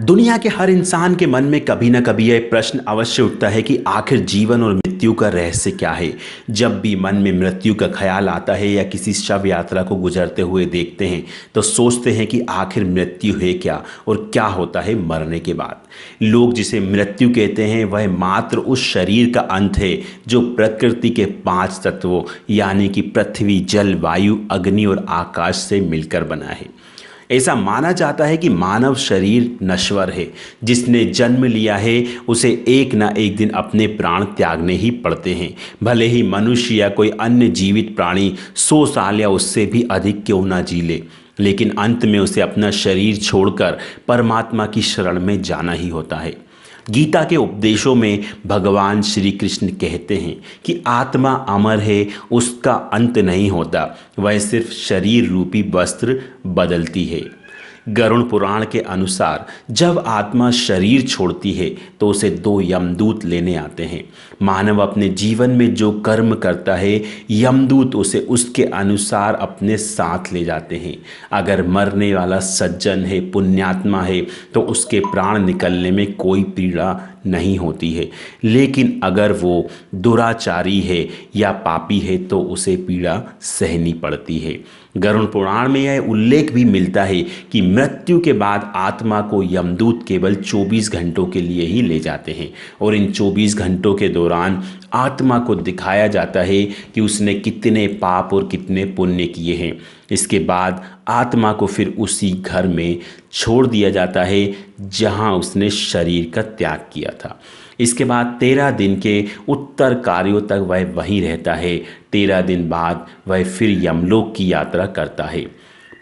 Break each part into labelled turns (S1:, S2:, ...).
S1: दुनिया के हर इंसान के मन में कभी ना कभी यह प्रश्न अवश्य उठता है कि आखिर जीवन और मृत्यु का रहस्य क्या है। जब भी मन में मृत्यु का ख्याल आता है या किसी शव यात्रा को गुजरते हुए देखते हैं तो सोचते हैं कि आखिर मृत्यु है क्या और क्या होता है मरने के बाद। लोग जिसे मृत्यु कहते हैं वह मात्र उस शरीर का अंत है जो प्रकृति के 5 तत्वों यानी कि पृथ्वी, जल, वायु, अग्नि और आकाश से मिलकर बना है। ऐसा माना जाता है कि मानव शरीर नश्वर है। जिसने जन्म लिया है उसे एक ना एक दिन अपने प्राण त्यागने ही पड़ते हैं। भले ही मनुष्य या कोई अन्य जीवित प्राणी 100 साल या उससे भी अधिक क्यों ना जी ले, लेकिन अंत में उसे अपना शरीर छोड़कर परमात्मा की शरण में जाना ही होता है। गीता के उपदेशों में भगवान श्री कृष्ण कहते हैं कि आत्मा अमर है, उसका अंत नहीं होता, वह सिर्फ शरीर रूपी वस्त्र बदलती है। गरुड़ पुराण के अनुसार जब आत्मा शरीर छोड़ती है तो उसे 2 यमदूत लेने आते हैं। मानव अपने जीवन में जो कर्म करता है यमदूत उसे उसके अनुसार अपने साथ ले जाते हैं। अगर मरने वाला सज्जन है, पुण्यात्मा है, तो उसके प्राण निकलने में कोई पीड़ा नहीं होती है, लेकिन अगर वो दुराचारी है या पापी है तो उसे पीड़ा सहनी पड़ती है। गरुड़ पुराण में यह उल्लेख भी मिलता है कि मृत्यु के बाद आत्मा को यमदूत केवल 24 घंटों के लिए ही ले जाते हैं और इन 24 घंटों के दौरान आत्मा को दिखाया जाता है कि उसने कितने पाप और कितने पुण्य किए हैं। इसके बाद आत्मा को फिर उसी घर में छोड़ दिया जाता है जहां उसने शरीर का त्याग किया था। इसके बाद 13 दिन के उत्तर कार्यों तक वह वहीं रहता है। 13 दिन बाद वह फिर यमलोक की यात्रा करता है।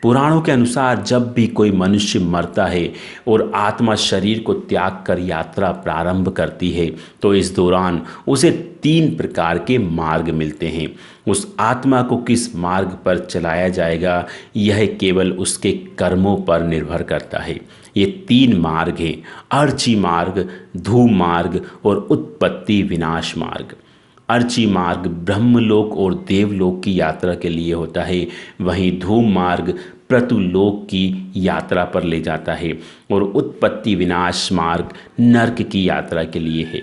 S1: पुराणों के अनुसार जब भी कोई मनुष्य मरता है और आत्मा शरीर को त्याग कर यात्रा प्रारंभ करती है तो इस दौरान उसे 3 प्रकार के मार्ग मिलते हैं। उस आत्मा को किस मार्ग पर चलाया जाएगा यह केवल उसके कर्मों पर निर्भर करता है। ये 3 मार्ग हैं, अर्ची मार्ग, धूम मार्ग और उत्पत्ति विनाश मार्ग। अर्ची मार्ग ब्रह्मलोक और देवलोक की यात्रा के लिए होता है, वहीं धूम मार्ग पृथुलोक की यात्रा पर ले जाता है और उत्पत्ति विनाश मार्ग नरक की यात्रा के लिए है।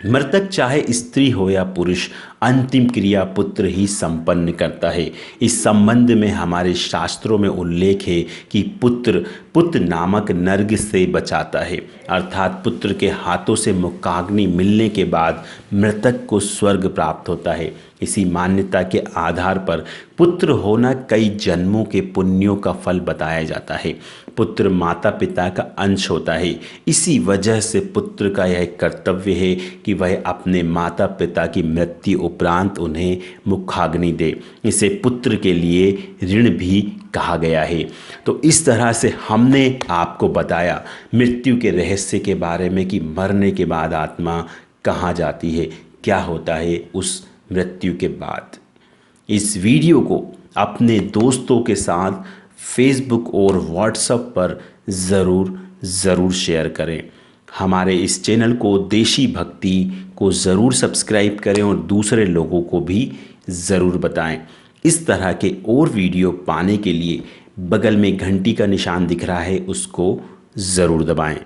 S1: मृतक चाहे स्त्री हो या पुरुष अंतिम क्रिया पुत्र ही संपन्न करता है। इस संबंध में हमारे शास्त्रों में उल्लेख है कि पुत्र नामक नर्क से बचाता है, अर्थात पुत्र के हाथों से मुखाग्नि मिलने के बाद मृतक को स्वर्ग प्राप्त होता है। इसी मान्यता के आधार पर पुत्र होना कई जन्मों के पुण्यों का फल बताया जाता है। पुत्र माता पिता का अंश होता है, इसी वजह से पुत्र का यह कर्तव्य है कि वह अपने माता पिता की मृत्यु उपरांत उन्हें मुखाग्नि दे। इसे पुत्र के लिए ऋण भी कहा गया है। तो इस तरह से हमने आपको बताया मृत्यु के रहस्य के बारे में कि मरने के बाद आत्मा कहाँ जाती है, क्या होता है उस मृत्यु के बाद। इस वीडियो को अपने दोस्तों के साथ फेसबुक और व्हाट्सएप पर ज़रूर शेयर करें। हमारे इस चैनल को देशी भक्ति को ज़रूर सब्सक्राइब करें और दूसरे लोगों को भी ज़रूर बताएं। इस तरह के और वीडियो पाने के लिए बगल में घंटी का निशान दिख रहा है, उसको ज़रूर दबाएं।